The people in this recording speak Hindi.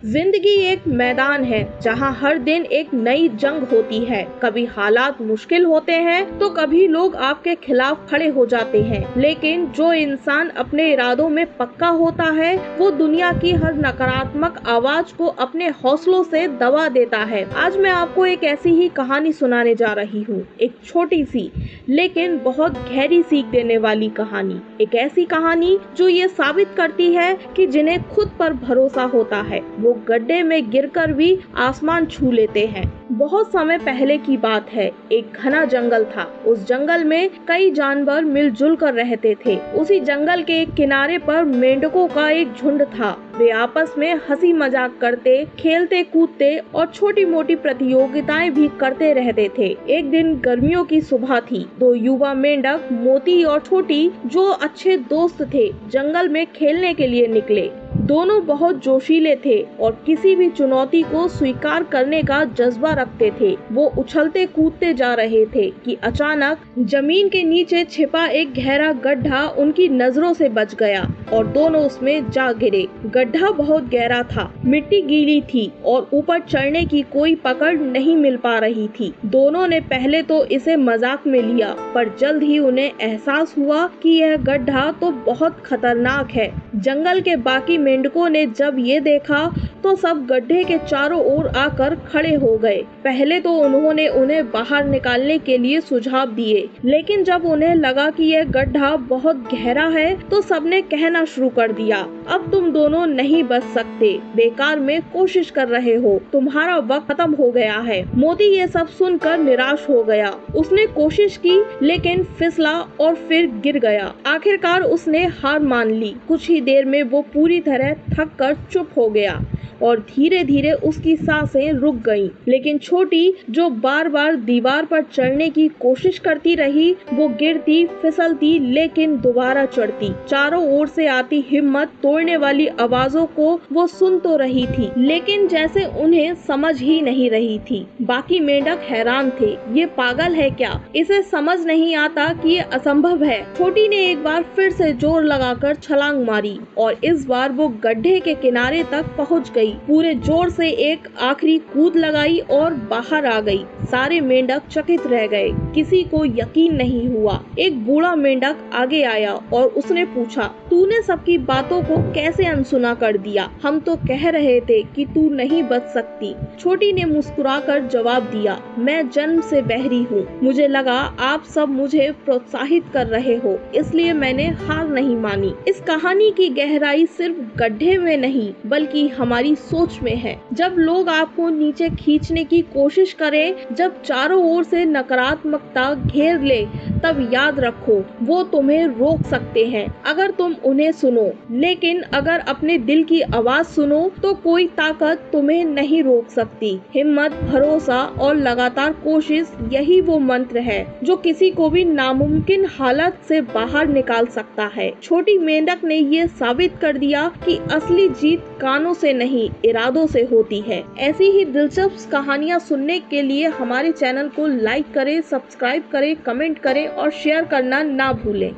जिंदगी एक मैदान है जहां हर दिन एक नई जंग होती है। कभी हालात मुश्किल होते हैं तो कभी लोग आपके खिलाफ खड़े हो जाते हैं, लेकिन जो इंसान अपने इरादों में पक्का होता है वो दुनिया की हर नकारात्मक आवाज को अपने हौसलों से दबा देता है। आज मैं आपको एक ऐसी ही कहानी सुनाने जा रही हूँ, एक छोटी सी लेकिन बहुत गहरी सीख देने वाली कहानी। एक ऐसी कहानी जो ये साबित करती है कि जिन्हें खुद पर भरोसा होता है वो गड्ढे में गिरकर भी आसमान छू लेते हैं। बहुत समय पहले की बात है, एक घना जंगल था। उस जंगल में कई जानवर मिलजुल कर रहते थे। उसी जंगल के एक किनारे पर मेंढकों का एक झुंड था। वे आपस में हंसी मजाक करते, खेलते कूदते और छोटी मोटी प्रतियोगिताएं भी करते रहते थे। एक दिन गर्मियों की सुबह थी। दो युवा मेंढक मोती और छोटी, जो अच्छे दोस्त थे, जंगल में खेलने के लिए निकले। दोनों बहुत जोशीले थे और किसी भी चुनौती को स्वीकार करने का जज्बा रखते थे। वो उछलते कूदते जा रहे थे कि अचानक जमीन के नीचे छिपा एक गहरा गड्ढा उनकी नजरों से बच गया और दोनों उसमें जा गिरे। गड्ढा बहुत गहरा था, मिट्टी गीली थी और ऊपर चढ़ने की कोई पकड़ नहीं मिल पा रही थी। दोनों ने पहले तो इसे मजाक में लिया, पर जल्द ही उन्हें एहसास हुआ कि यह गड्ढा तो बहुत खतरनाक है। जंगल के बाकी मेंढकों ने जब ये देखा तो सब गड्ढे के चारों ओर आकर खड़े हो गए। पहले तो उन्होंने उन्हें बाहर निकालने के लिए सुझाव दिए, लेकिन जब उन्हें लगा कि यह गड्ढा बहुत गहरा है तो सबने कहना शुरू कर दिया, अब तुम दोनों नहीं बच सकते, बेकार में कोशिश कर रहे हो, तुम्हारा वक्त खत्म हो गया है। मोती ये सब सुनकर निराश हो गया। उसने कोशिश की लेकिन फिसला और फिर गिर गया। आखिरकार उसने हार मान ली। कुछ ही देर में वो पूरी तरह थक कर चुप हो गया और धीरे धीरे उसकी सांसें रुक गईं। लेकिन छोटी, जो बार बार दीवार पर चढ़ने की कोशिश करती रही, वो गिरती, फिसलती लेकिन दोबारा चढ़ती। चारों ओर से आती हिम्मत तोड़ने वाली आवाजों को वो सुन तो रही थी, लेकिन जैसे उन्हें समझ ही नहीं रही थी। बाकी मेंढक हैरान थे, ये पागल है क्या? इसे समझ नहीं आता कि ये असंभव है। छोटी ने एक बार फिर से जोर लगाकर छलांग मारी और इस बार वो गड्ढे के किनारे तक पहुंच गई। पूरे जोर से एक आखिरी कूद लगाई और बाहर आ गई। सारे मेंढक चकित रह गए, किसी को यकीन नहीं हुआ। एक बूढ़ा मेंढक आगे आया और उसने पूछा, तूने सबकी बातों को कैसे अनसुना कर दिया? हम तो कह रहे थे कि तू नहीं बच सकती। छोटी ने मुस्कुराकर जवाब दिया, मैं जन्म से बहरी हूँ। मुझे लगा आप सब मुझे प्रोत्साहित कर रहे हो, इसलिए मैंने हार नहीं मानी। इस कहानी की गहराई सिर्फ गड्ढे में नहीं बल्कि हमारी सोच में है। जब लोग आपको नीचे खींचने की कोशिश करें, जब चारों ओर से नकारात्मकता घेर ले, तब याद रखो वो तुम्हें रोक सकते हैं अगर तुम उन्हें सुनो, लेकिन अगर अपने दिल की आवाज सुनो तो कोई ताकत तुम्हें नहीं रोक सकती। हिम्मत, भरोसा और लगातार कोशिश, यही वो मंत्र है जो किसी को भी नामुमकिन हालत से बाहर निकाल सकता है। छोटी मेंढक ने ये साबित कर दिया कि असली जीत कानों से नहीं, इरादों से होती है। ऐसी ही दिलचस्प कहानियाँ सुनने के लिए हमारे चैनल को लाइक करें, सब्सक्राइब करें, कमेंट करें और शेयर करना ना भूलें।